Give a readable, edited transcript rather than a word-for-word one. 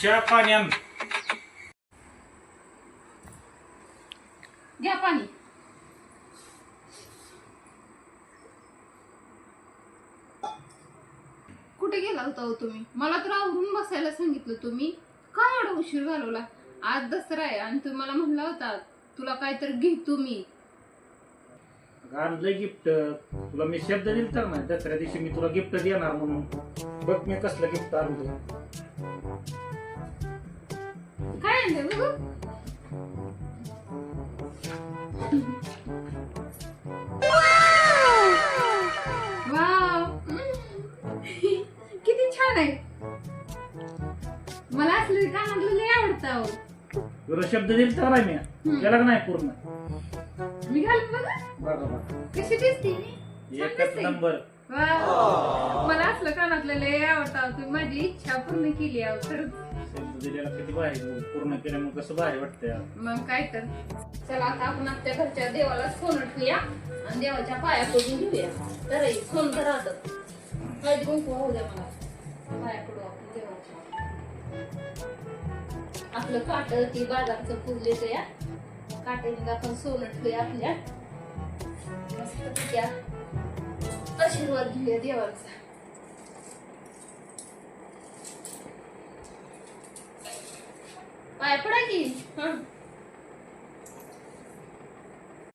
दिशा पाणी आण. घ्या पाणी. कुठे गेला होता हो तुम्ही? मला तर आवरून बसायला सांगितलं तुम्ही. काय एवढा उशीर घालवला? आज दसरा आहे आणि तुम्ही मला म्हणला होता तुला काहीतरी घेतो मी. आणलंय गिफ्ट. तुला मी शब्द दिल तर ना दसऱ्या दिवशी मी तुला गिफ्ट देणार म्हणून. बघ मी कसलं गिफ्ट आणलं. काय आणलंय बघू? वाव, किती छान आहे. मला असले कानातले लय आवडतं. तुला शब्द दिल तर नाही मी केला का नाही पूर्ण. मी घालून बघा बरोबर कशी दिसते मी. एकच नंबर. मला असलं कानातलं लय आवडतं. तुम्ही माझी इच्छा पूर्ण केली आहे खरंच. शब्द दिलेला किती भारी पूर्ण केलं मग कसं भारी वाटतंय. मग काय तर. चला आता आपण आपल्या घरच्या देवाला सोनं ठेवूया आणि देवाच्या पाया पडून घेऊया. तर सोनं राहतं हळदी कुंकू होऊ द्या. मला पाया पडू आपण देवाच्या. आपलं काट ती बाजारचं फुलले या काट्याने आपण सोनं ठेवूया आपल्या. मस्त त्या आशीर्वाद घेऊया देवाचा. पाया पडा की.